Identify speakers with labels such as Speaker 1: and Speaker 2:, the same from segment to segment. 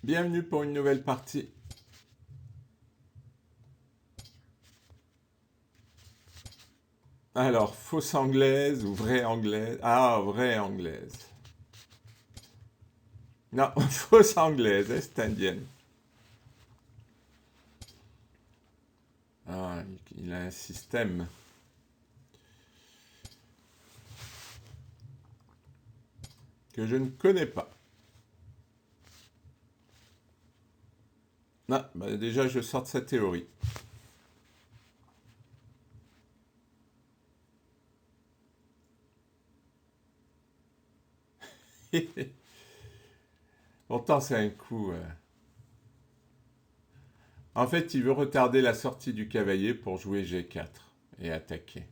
Speaker 1: Bienvenue pour une nouvelle partie. Alors, fausse anglaise ou vraie anglaise? Ah, vraie anglaise. Non, fausse anglaise, est-indienne. Ah, il a un système que je ne connais pas. Non, bah déjà, je sors de sa théorie. Pourtant, c'est un coup. En fait, il veut retarder la sortie du cavalier pour jouer G4 et attaquer.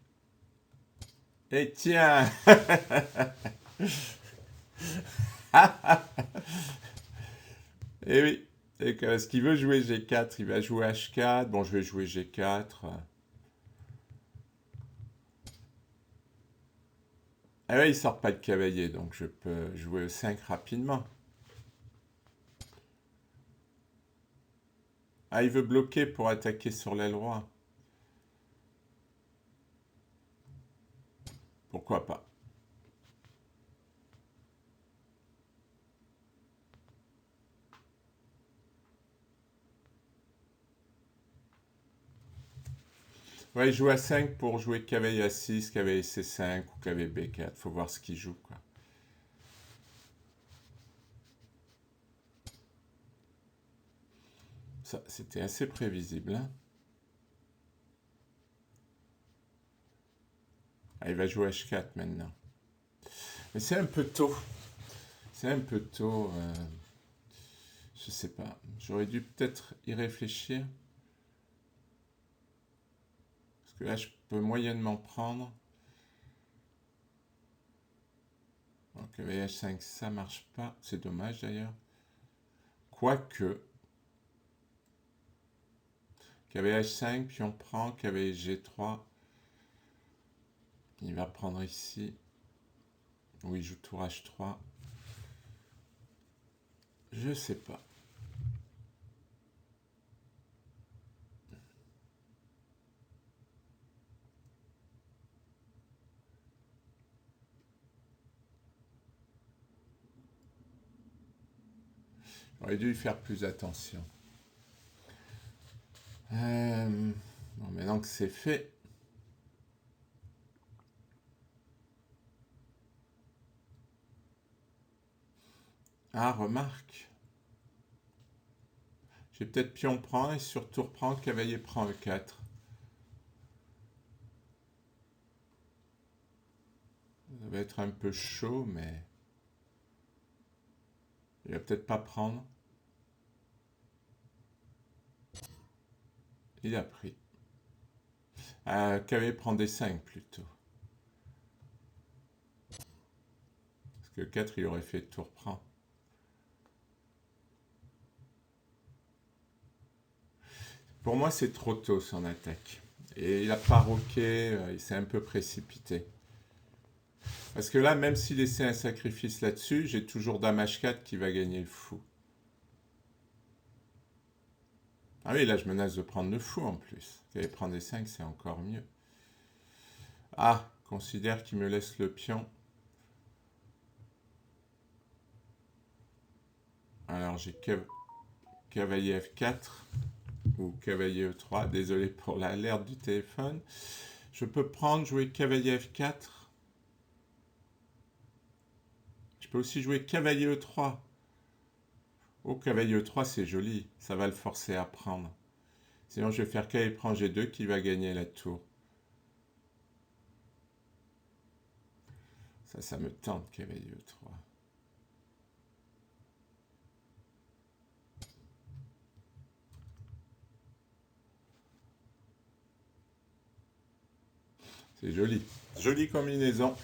Speaker 1: Et tiens. Eh oui. Et parce qu'il veut jouer G4, il va jouer H4. Bon, je vais jouer G4. Ah ouais, il sort pas de cavalier, donc je peux jouer E5 rapidement. Ah, il veut bloquer pour attaquer sur l'aile roi. Pourquoi pas? Ouais, il joue A5 pour jouer cavalier A6, cavalier C5 ou cavalier B4. Faut voir ce qu'il joue, quoi. Ça, c'était assez prévisible, hein. Ah, il va jouer H4 maintenant. Mais c'est un peu tôt. C'est un peu tôt. Je sais pas. J'aurais dû peut-être y réfléchir. Parce que là, je peux moyennement prendre. Bon, cavalier H5, ça marche pas. C'est dommage d'ailleurs. Quoique. Cavalier H5, puis on prend cavalier G3. Il va prendre ici. Ou il joue tour H3. Je sais pas. J'aurais dû y faire plus attention. Bon, maintenant que c'est fait. Ah, remarque. J'ai peut-être pion prend et sur tour prend, cavalier prend E4. Ça va être un peu chaud, mais il va peut-être pas prendre. Il a pris. Cavalier prend D5 plutôt. Parce que 4, il aurait fait tour prend. Pour moi, c'est trop tôt son attaque. Et il a pas roqué, il s'est un peu précipité. Parce que là, même s'il laissait un sacrifice là-dessus, j'ai toujours Dame H4 qui va gagner le fou. Ah oui, là, je menace de prendre le fou en plus. Cavalier prend D5, c'est encore mieux. Ah, considère qu'il me laisse le pion. Alors, j'ai cavalier F4 ou cavalier E3. Désolé pour l'alerte du téléphone. Je peux prendre, jouer cavalier F4. Je peux aussi jouer cavalier E3. Oh, cavalier E3, c'est joli. Ça va le forcer à prendre. Sinon, je vais faire cavalier prend G2 qui va gagner la tour. Ça me tente, cavalier E3. C'est joli. Jolie combinaison.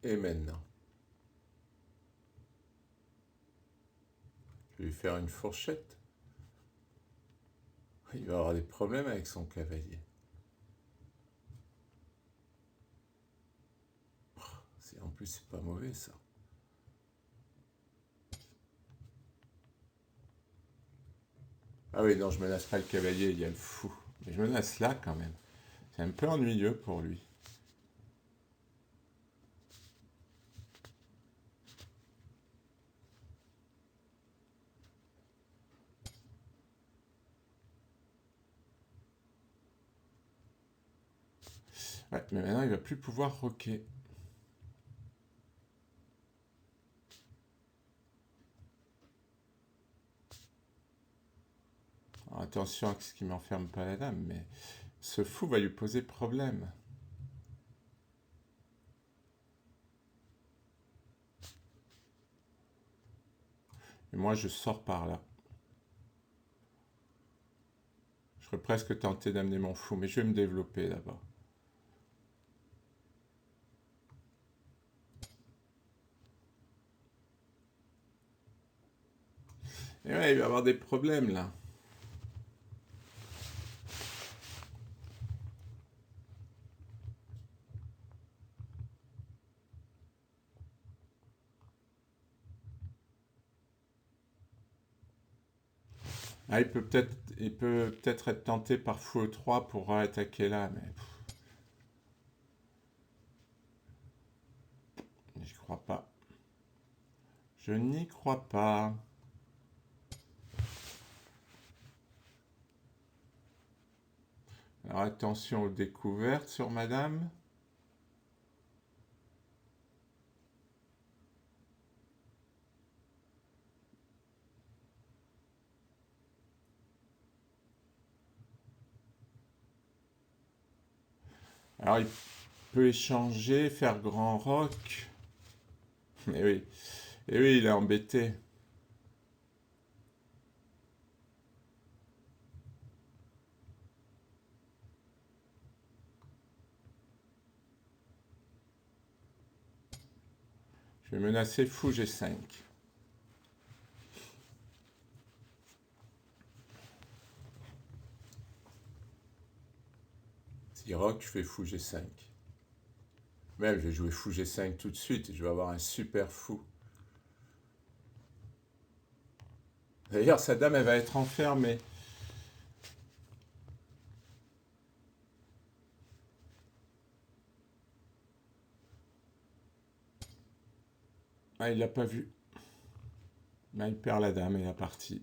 Speaker 1: Et maintenant, je vais lui faire une fourchette. Il va avoir des problèmes avec son cavalier. En plus, c'est pas mauvais ça. Ah oui, non, je menace pas le cavalier, il y a le fou. Mais je menace là quand même. C'est un peu ennuyeux pour lui. Ouais, mais maintenant, il va plus pouvoir roquer. Alors, attention à ce qui m'enferme pas la dame, mais ce fou va lui poser problème. Et moi, je sors par là. Je serais presque tenté d'amener mon fou, mais je vais me développer d'abord. Et ouais, il va avoir des problèmes là. Ah, il peut peut-être être tenté par fou E3 pour attaquer là, mais j'y crois pas. Je n'y crois pas. Alors attention aux découvertes sur madame. Alors il peut échanger, faire grand roc. Et oui, et oui, il est embêté. Je vais menacer fou G5. Si roc, je fais fou G5. Même, je vais jouer fou G5 tout de suite et je vais avoir un super fou. D'ailleurs, sa dame, elle va être enfermée. Ah, il l'a pas vu. Là, il perd la dame et la partie.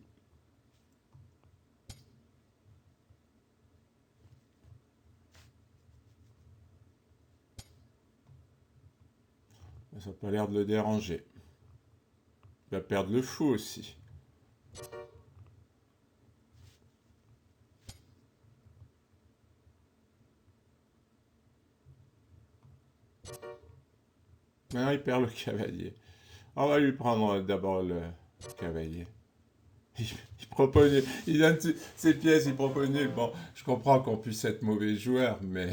Speaker 1: Ça n'a pas l'air de le déranger. Il va perdre le fou aussi. Maintenant, il perd le cavalier. On va lui prendre d'abord le cavalier. Il propose, il donne ses pièces, il propose nul. Bon, je comprends qu'on puisse être mauvais joueur, mais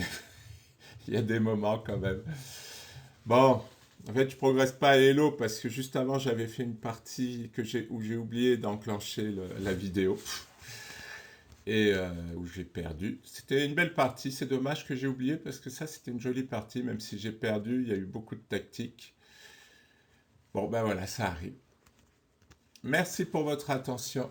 Speaker 1: il y a des moments quand même. Bon, en fait, je progresse pas à Hello parce que juste avant, j'avais fait une partie où j'ai oublié d'enclencher la vidéo et où j'ai perdu. C'était une belle partie. C'est dommage que j'ai oublié parce que ça, c'était une jolie partie, même si j'ai perdu. Il y a eu beaucoup de tactiques. Bon, ben voilà, ça arrive. Merci pour votre attention.